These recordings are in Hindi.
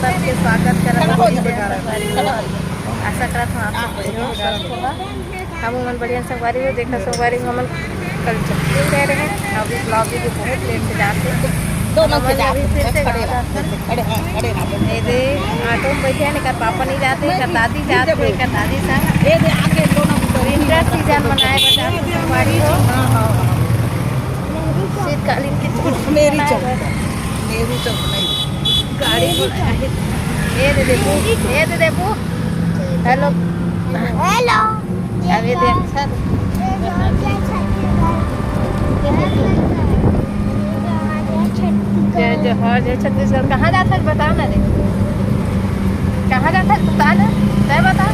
सबके स्वागत करत आशा करत हूँ आप सब बढ़िया होगा। हम मन बढ़िया संगवारी हो देखा संगवारी हमन कल चक्की रह रहे हैं। अभी ब्लॉग भी बहुत लेट से जाते दोनों के अभी फिर से खड़े दे ऑटो में बैठे हैं। कर पापा नहीं जाते, कर दादी जाते, कर दादी साहब ये दे आगे दोनों विंटर सीजन मनाए बजाते संगवारी हो। शीतकालीन की मेरी चौक मेरी चौक नहीं गाड़ी ये दे देबू हेलो हेलो अभी देख सर जो हाँ जो छत्तीसगढ़ कहाँ जाता है बता ना रे, कहाँ जाता है बता ना, तय बता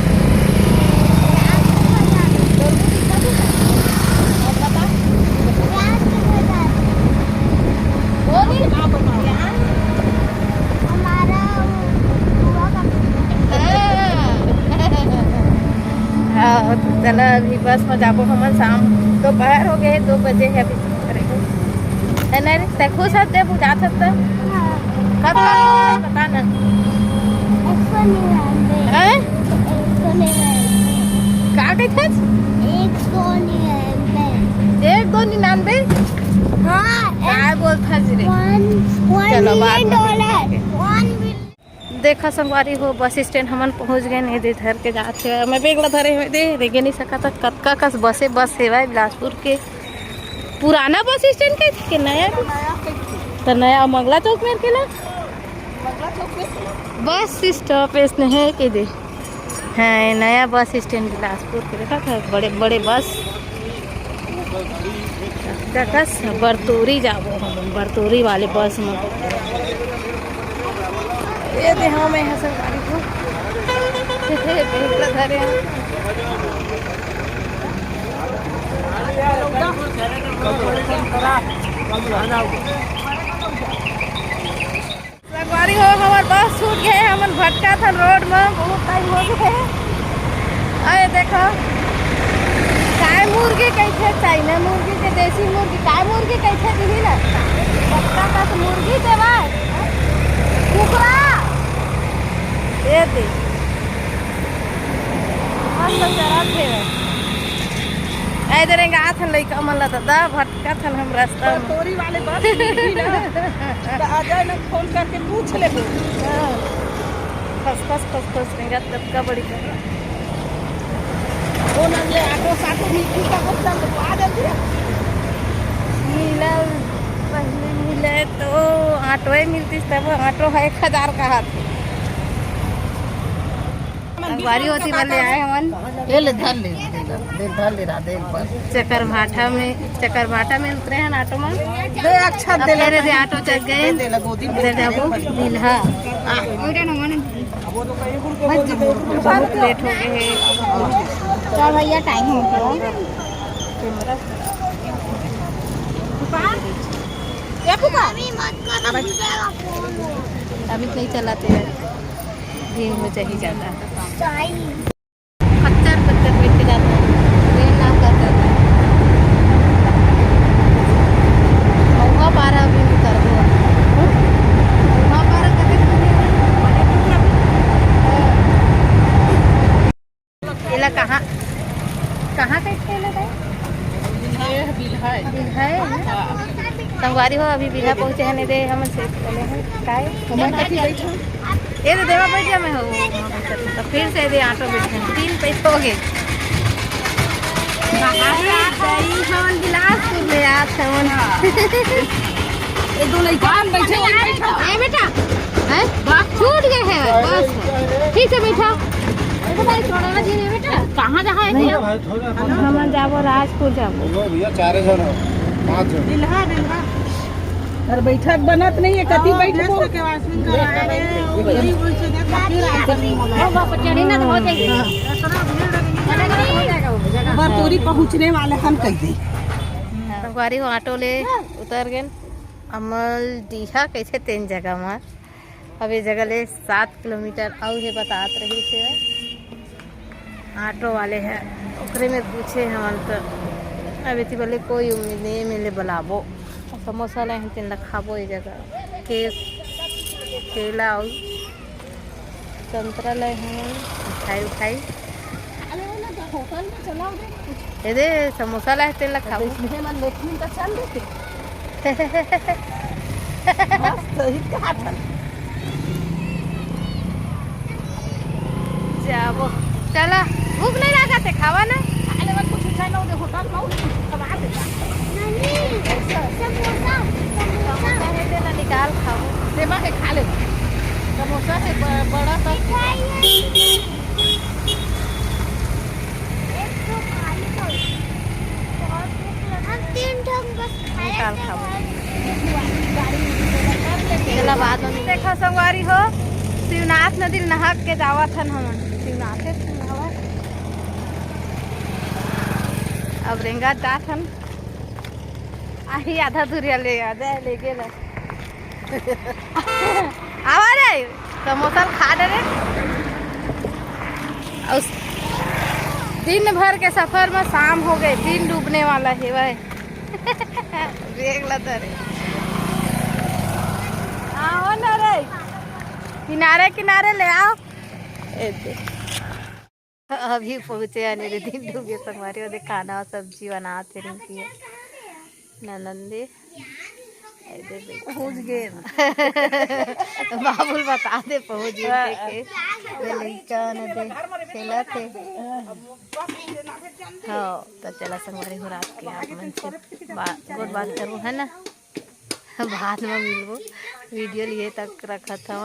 चला अभी बस में जाबो हमन शाम दोपहर हो गए 2 बजे है अभी है ना रे खुश हते बुझात हत कब बता ना हैं का कहत 199 हाँ क्या बोलता जी रे चलो बाद देखा संगवारी हो बस स्टैंड हमन पहुंच गए नहीं दे धर के जाते मैं बेगला धरे हुए दे रेगे नहीं सका था कतका कस बस सेवा है बिलासपुर के पुराना बस स्टैंड के नया तो नया मंगला चौक में के बस स्टॉप इसने है के दे है नया बस स्टैंड बिलासपुर के देखा था बड़े बड़े बस देखस बरतौरी जाबो हम बरतौरी वाले बस में ये दे हाँ मैं हसन गाड़ी को बेगला धरे संगवारी हो हमार बस छूट गए हमन भटका था रोड में बहुत टाइम हो गए। अरे देखो काय मुर्गी कैसे चाहिए मुर्गी के देसी मुर्गी काय मुर्गी कैसे दी ना पक्का का मुर्गी देवा कुकरा ये दे मस्त जरा थे इधर आथ लइका मन ला भटका थन हम रास्ता में तोरी वाले बस तो आ जाए ना फोन करके पूछ ले फस फस फस फस रहेगा तब का बड़ी कर वो ना ले ऑटो साटो मिलती का होता तो आ जल्दी मिला पहले मिले तो ऑटो ही मिलती तब ऑटो है 1000 का हाथ बारी होती वाले आए हमन ये ले धर ले राधे एक बार चकरभाटा में उतरे हैं ऑटो में दे अच्छा दे ले रे ऑटो चल गए दे लगोदी इधर जाबो दिल्हा बहुत लेट हो गए हैं चल भैया टाइम हो गया अभी मत कर अभी नहीं चलाते हैं दिन में चाहिए जाता है चाहिए खच्चर बैठ के जाता है ट्रेन ना करता है महुआ पारा भी उतर दो महुआ पारा कभी इला कहाँ कहाँ कैसे लगा संगवारी हो अभी बिल्हा पहुँचे हैं नहीं दे हम से चले हैं काय ये तो देवा बैठ मैं हो तो फिर से दे ऑटो बैठे 3 पैसे हो गए हमन बिलासपुर में आत हमन ये दो लड़का बैठे ए बेटा हैं बस छूट गए हैं बस ठीक है बैठा छोड़ना जी नहीं बेटा कहाँ जा है हमन जाबो राजपुर जाबो भैया 4 जन 5 जन दिल्हा और बैठक बनत नहीं है कति बैठो चढ़ी ना तो हो जाएगी बरतौरी पहुँचने वाले हम कह दे संगवारी हो ऑटो ले उतर गए अमल डीहा कैसे 3 जगह में अब ये जगह ले 7 किलोमीटर और है बतात रही से ऑटो वाले हैं ओकरे में पूछे हम तो अभी थी बोले कोई उम्मीद नहीं मिले बुलाबो समोसा ले तीन खाबो ये जगह केला और संतरा ले हैं मिठाई उठाई अरे वो ना होटल में चलाओ दे कुछ ये दे समोसा लाए तेल खाओ इसमें मन लेकिन तो चल देते मस्त ही कहा था जाबो चला भूख नहीं लगा थे खावा ना अरे वो कुछ खाना उधर होटल में खवा दे नहीं समोसा समोसा है तेला निकाल खाओ सेवा के खा ले समोसा है बड़ा सा मिठाई है एक तो खाली खाओ बहुत भूख लगा हम 3 ठम बस खाया निकाल खाओ गाड़ी चला बाद में देखो संगवारी हो शिवनाथ नदी नहा के जावत हन हम शिवनाथ से नहावा अब रेंगा जात हन आही आधा दूरिया ले गेल आवा रे समोसा खा दे रे उस दिन भर के सफर में शाम हो गए दिन डूबने वाला है भाई देख ला रे आओ ना रे किनारे किनारे ले आओ अभी पहुँचे आने रे दिन डूबे संगवारी और खाना और सब्जी बनाते रहती है ननंदे पहुंच गए बाबुल बता दे पहुँच गए के लड़का न दे खेला थे हाँ तो चला संगवारी हो रात के आप मन से बात करूँ है ना बाद में मिलबो वीडियो लिए तक रखा था